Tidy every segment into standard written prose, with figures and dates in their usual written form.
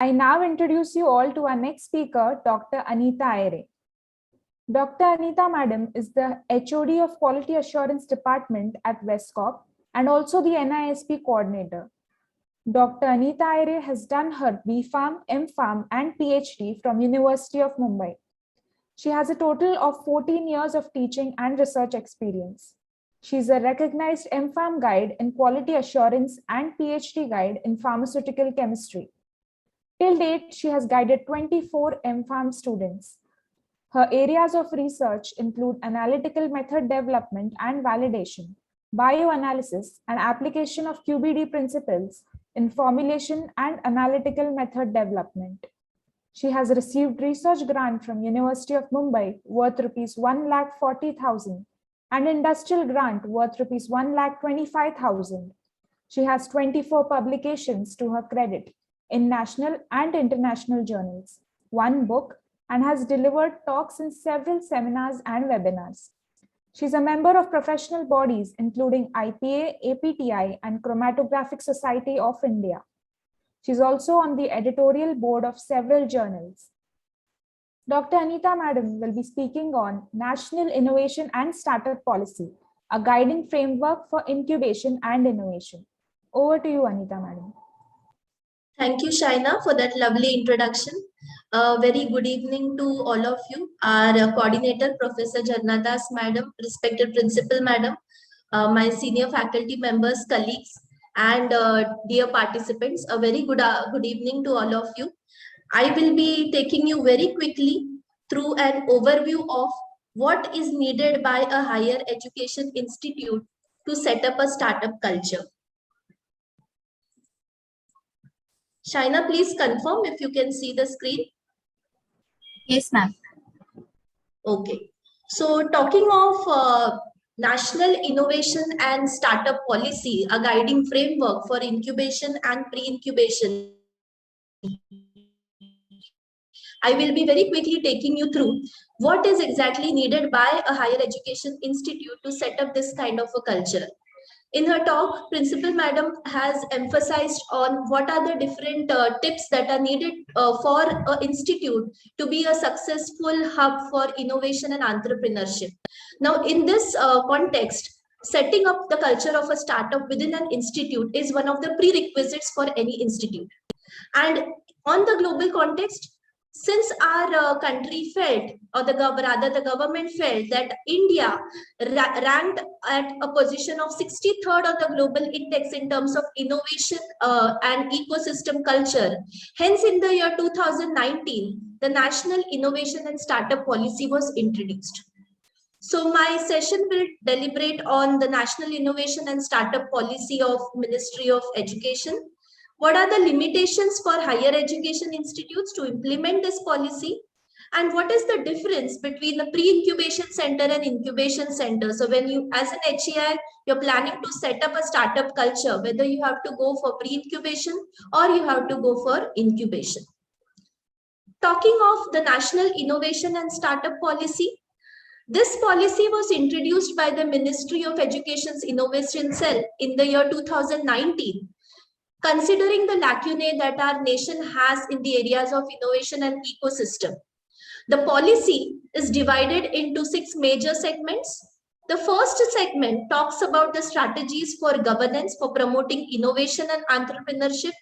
I now introduce you all to our next speaker, Dr. Anita Aire. Dr. Anita Madam is the HOD of Quality Assurance Department at Westcorp and also the NISP coordinator. Dr. Anita Aire has done her B.Pharm, M.Pharm and PhD from University of Mumbai. She has a total of 14 years of teaching and research experience. She is a recognized M.Pharm guide in quality assurance and PhD guide in pharmaceutical chemistry. Till date, she has guided 24 M.Pharm students. Her areas of research include analytical method development and validation, bioanalysis, and application of QBD principles in formulation and analytical method development. She has received research grant from University of Mumbai worth rupees 1,40,000 and industrial grant worth rupees 1,25,000. She has 24 publications to her credit in national and international journals, 1 book, and has delivered talks in several seminars and webinars. She's a member of professional bodies including IPA, APTI, and Chromatographic Society of India. She's also on the editorial board of several journals. Dr. Anita Madam will be speaking on National Innovation and Startup Policy, a guiding framework for incubation and innovation. Over to you, Anita Madam. Thank you, Shaina, for that lovely introduction. Very good evening to all of you. Our coordinator, Professor Jharna Das Madam, respected Principal Madam, my senior faculty members, colleagues, and dear participants, a very good evening to all of you. I will be taking you very quickly through an overview of what is needed by a higher education institute to set up a startup culture. Shaina, please confirm if you can see the screen. Yes, ma'am. Okay. So talking of National Innovation and Startup Policy, a guiding framework for incubation and pre-incubation, I will be very quickly taking you through what is exactly needed by a higher education institute to set up this kind of a culture. In her talk, Principal Madam has emphasized on what are the different tips that are needed for an institute to be a successful hub for innovation and entrepreneurship. Now, in this context, setting up the culture of a startup within an institute is one of the prerequisites for any institute. And on the global context, since our country felt, or the government felt that India ranked at a position of 63rd on the global index in terms of innovation and ecosystem culture. Hence, in the year 2019, the National Innovation and Startup Policy was introduced. So my session will deliberate on the National Innovation and Startup Policy of Ministry of Education. What are the limitations for higher education institutes to implement this policy? And what is the difference between the pre-incubation center and incubation center? So when you, as an HEI, you're planning to set up a startup culture, whether you have to go for pre-incubation or you have to go for incubation. Talking of the National Innovation and Startup Policy, this policy was introduced by the Ministry of Education's Innovation Cell in the year 2019. Considering the lacunae that our nation has in the areas of innovation and ecosystem. The policy is divided into 6 major segments. The first segment talks about the strategies for governance for promoting innovation and entrepreneurship,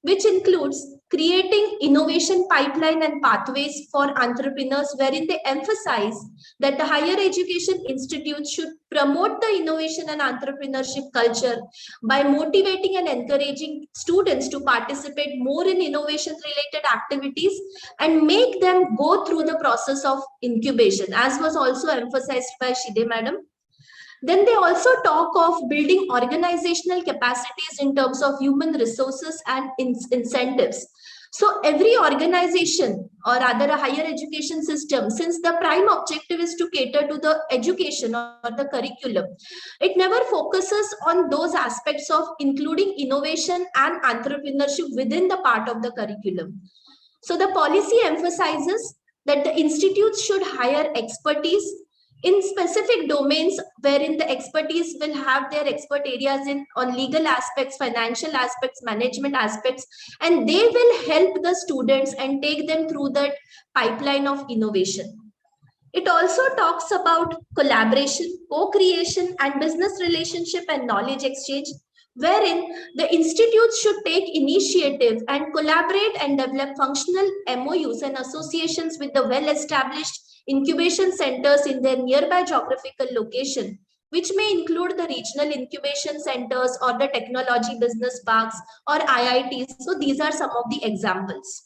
which includes creating innovation pipeline and pathways for entrepreneurs, wherein they emphasize that the higher education institutes should promote the innovation and entrepreneurship culture by motivating and encouraging students to participate more in innovation related activities and make them go through the process of incubation, as was also emphasized by Shide Madam. Then they also talk of building organizational capacities in terms of human resources and incentives. So every organization, or rather a higher education system, since the prime objective is to cater to the education or the curriculum, it never focuses on those aspects of including innovation and entrepreneurship within the part of the curriculum. So the policy emphasizes that the institutes should hire expertise in specific domains wherein the expertise will have their expert areas in on legal aspects, financial aspects, management aspects, and they will help the students and take them through that pipeline of innovation. It also talks about collaboration, co-creation, and business relationship and knowledge exchange, wherein the institutes should take initiative and collaborate and develop functional MOUs and associations with the well-established incubation centers in their nearby geographical location, which may include the regional incubation centers or the technology business parks or IITs. So these are some of the examples.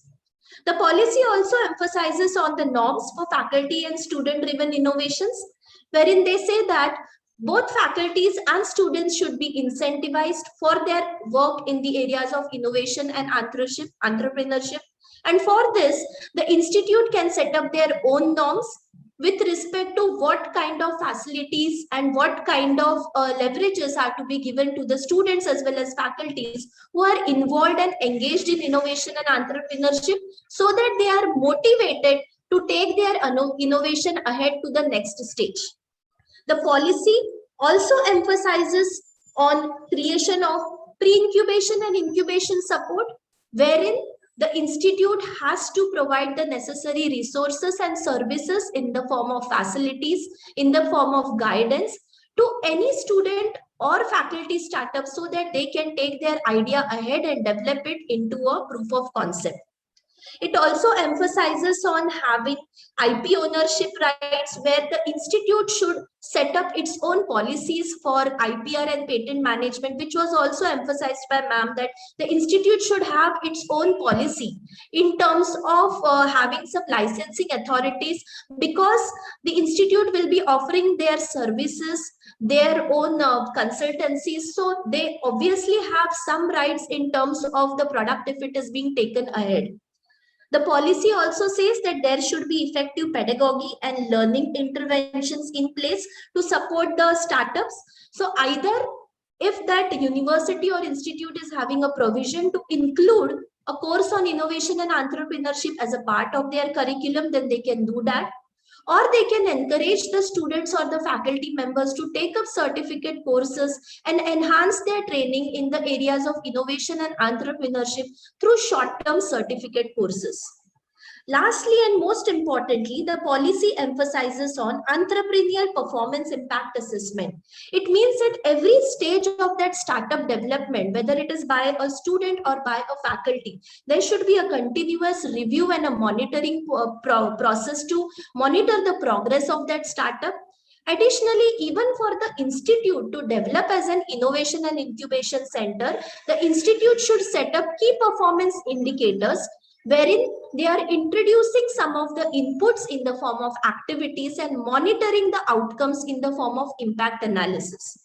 The policy also emphasizes on the norms for faculty and student-driven innovations, wherein they say that both faculties and students should be incentivized for their work in the areas of innovation and entrepreneurship. And for this, the institute can set up their own norms with respect to what kind of facilities and what kind of leverages are to be given to the students as well as faculties who are involved and engaged in innovation and entrepreneurship, so that they are motivated to take their innovation ahead to the next stage. The policy also emphasizes on creation of pre-incubation and incubation support, wherein the institute has to provide the necessary resources and services in the form of facilities, in the form of guidance to any student or faculty startup, so that they can take their idea ahead and develop it into a proof of concept. It also emphasizes on having IP ownership rights, where the institute should set up its own policies for IPR and patent management, which was also emphasized by ma'am, that the institute should have its own policy in terms of having some licensing authorities, because the institute will be offering their services, their own consultancies, so they obviously have some rights in terms of the product if it is being taken ahead. The policy also says that there should be effective pedagogy and learning interventions in place to support the startups. So either if that university or institute is having a provision to include a course on innovation and entrepreneurship as a part of their curriculum, then they can do that. Or they can encourage the students or the faculty members to take up certificate courses and enhance their training in the areas of innovation and entrepreneurship through short-term certificate courses. Lastly, and most importantly, the policy emphasizes on entrepreneurial performance impact assessment. It means at every stage of that startup development, whether it is by a student or by a faculty, there should be a continuous review and a monitoring process to monitor the progress of that startup. Additionally, even for the institute to develop as an innovation and incubation center, the institute should set up key performance indicators, wherein they are introducing some of the inputs in the form of activities and monitoring the outcomes in the form of impact analysis.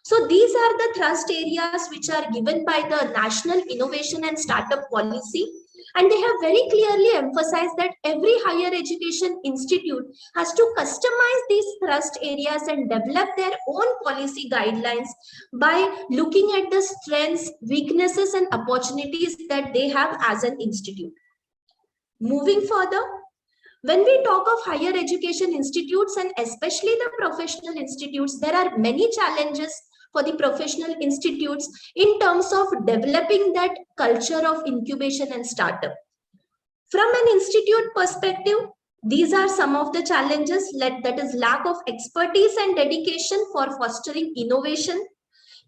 So these are the thrust areas which are given by the National Innovation and Startup Policy. And they have very clearly emphasized that every higher education institute has to customize these thrust areas and develop their own policy guidelines by looking at the strengths, weaknesses, and opportunities that they have as an institute. Moving further, when we talk of higher education institutes and especially the professional institutes, there are many challenges for the professional institutes in terms of developing that culture of incubation and startup. From an institute perspective, these are some of the challenges, that is lack of expertise and dedication for fostering innovation,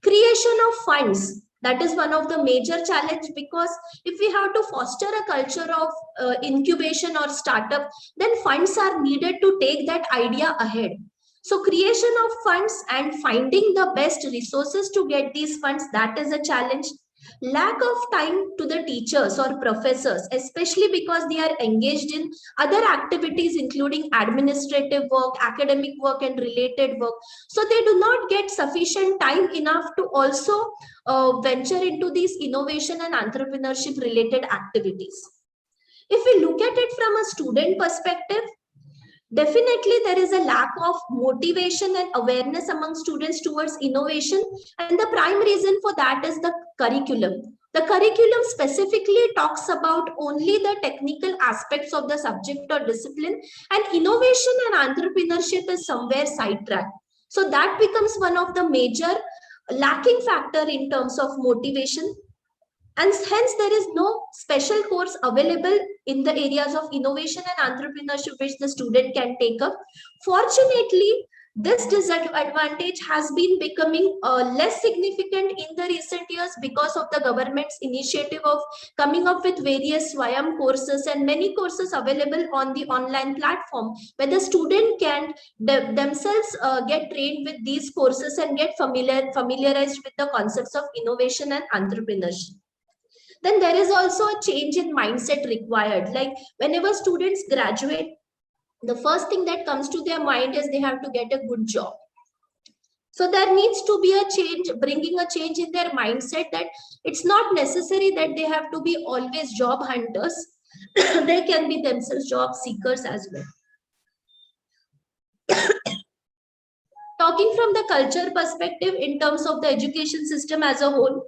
creation of funds. That is one of the major challenge, because if we have to foster a culture of incubation or startup, then funds are needed to take that idea ahead. So creation of funds and finding the best resources to get these funds, that is a challenge. Lack of time to the teachers or professors, especially because they are engaged in other activities including administrative work, academic work, and related work. So they do not get sufficient time enough to also venture into these innovation and entrepreneurship related activities. If we look at it from a student perspective, definitely there is a lack of motivation and awareness among students towards innovation, and the prime reason for that is the curriculum. The curriculum specifically talks about only the technical aspects of the subject or discipline, and innovation and entrepreneurship is somewhere sidetracked. So that becomes one of the major lacking factor in terms of motivation. And hence there is no special course available in the areas of innovation and entrepreneurship which the student can take up. Fortunately, this disadvantage has been becoming less significant in the recent years because of the government's initiative of coming up with various SWAYAM courses and many courses available on the online platform, where the student can themselves get trained with these courses and get familiarized with the concepts of innovation and entrepreneurship. Then there is also a change in mindset required. Like whenever students graduate, the first thing that comes to their mind is they have to get a good job. So there needs to be a change, bringing a change in their mindset, that it's not necessary that they have to be always job hunters. They can be themselves job seekers as well. Talking from the culture perspective in terms of the education system as a whole,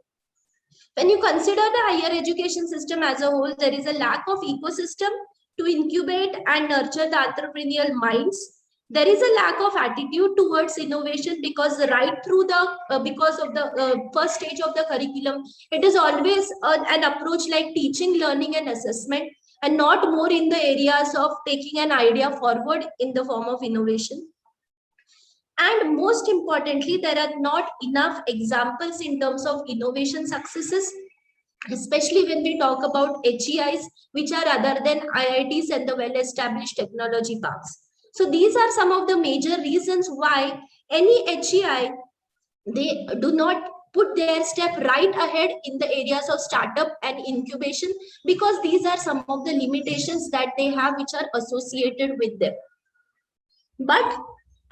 when you consider the higher education system as a whole, there is a lack of ecosystem to incubate and nurture the entrepreneurial minds. There is a lack of attitude towards innovation because right through the because of the first stage of the curriculum, it is always an approach like teaching, learning, and assessment, and not more in the areas of taking an idea forward in the form of innovation. And most importantly, there are not enough examples in terms of innovation successes, especially when we talk about HEIs, which are other than IITs and the well-established technology parks. So these are some of the major reasons why any HEI, they do not put their step right ahead in the areas of startup and incubation, because these are some of the limitations that they have which are associated with them. But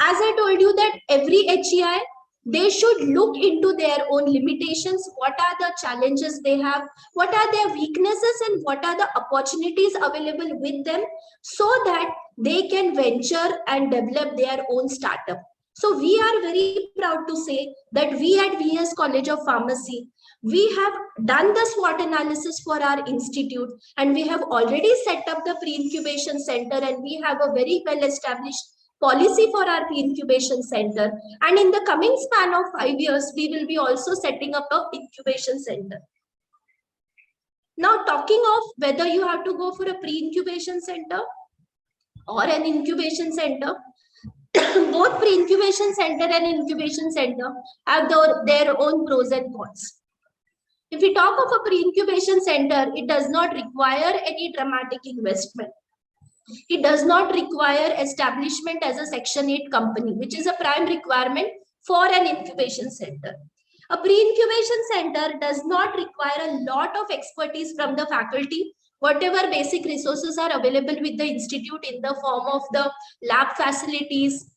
as I told you that every HEI, they should look into their own limitations. What are the challenges they have? What are their weaknesses and what are the opportunities available with them, so that they can venture and develop their own startup. So we are very proud to say that we at VS College of Pharmacy, we have done the SWOT analysis for our institute, and we have already set up the pre-incubation center, and we have a very well-established policy for our incubation center. And in the coming span of 5 years, we will be also setting up an incubation center. Now, talking of whether you have to go for a pre-incubation center or an incubation center, both pre-incubation center and incubation center have their own pros and cons. If we talk of a pre-incubation center, it does not require any dramatic investment. It does not require establishment as a Section 8 company, which is a prime requirement for an incubation center. A pre-incubation center does not require a lot of expertise from the faculty. Whatever basic resources are available with the institute in the form of the lab facilities,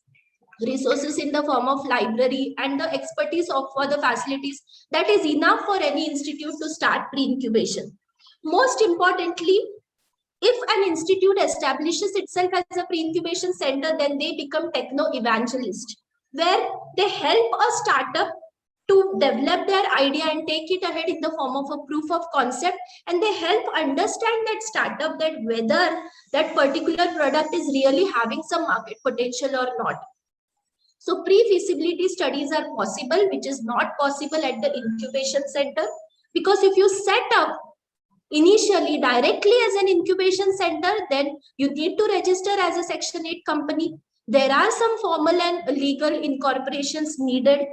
resources in the form of library, and the expertise for the facilities, that is enough for any institute to start pre-incubation. Most importantly, if an institute establishes itself as a pre-incubation center, then they become techno-evangelist, where they help a startup to develop their idea and take it ahead in the form of a proof of concept, and they help understand that startup that whether that particular product is really having some market potential or not. So pre-feasibility studies are possible, which is not possible at the incubation center, because if you set up initially directly as an incubation center, then you need to register as a Section 8 company. There are some formal and legal incorporations needed.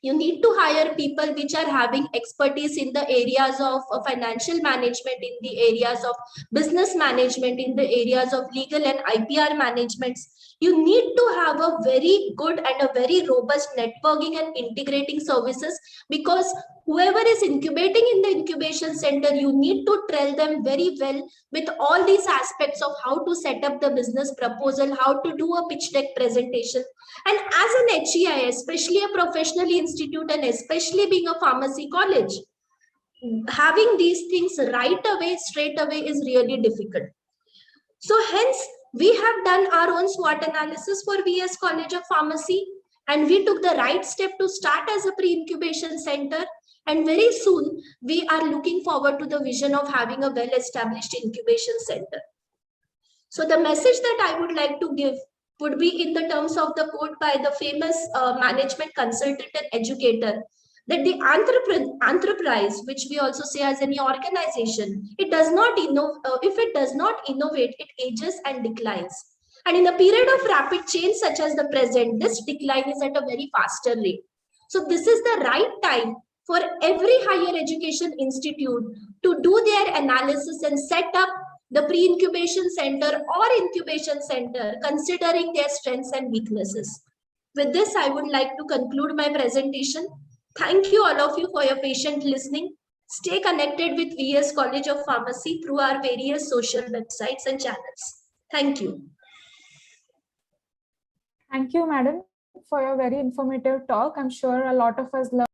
You need to hire people which are having expertise in the areas of financial management, in the areas of business management, in the areas of legal and IPR managements. You need to have a very good and a very robust networking and integrating services, because whoever is incubating in the incubation center, you need to train them very well with all these aspects of how to set up the business proposal, how to do a pitch deck presentation. And as an HEI, especially a professional institute, and especially being a pharmacy college, having these things right away, straight away, is really difficult. So hence, we have done our own SWOT analysis for VS College of Pharmacy, and we took the right step to start as a pre-incubation center. And very soon, we are looking forward to the vision of having a well-established incubation center. So the message that I would like to give would be in the terms of the quote by the famous management consultant and educator, that the enterprise, which we also say as any organization, it does not if it does not innovate, it ages and declines. And in a period of rapid change such as the present, this decline is at a very faster rate. So this is the right time for every higher education institute to do their analysis and set up the pre-incubation center or incubation center, considering their strengths and weaknesses. With this, I would like to conclude my presentation. Thank you all of you for your patient listening. Stay connected with VS College of Pharmacy through our various social websites and channels. Thank you. Thank you, madam, for your very informative talk. I'm sure a lot of us learned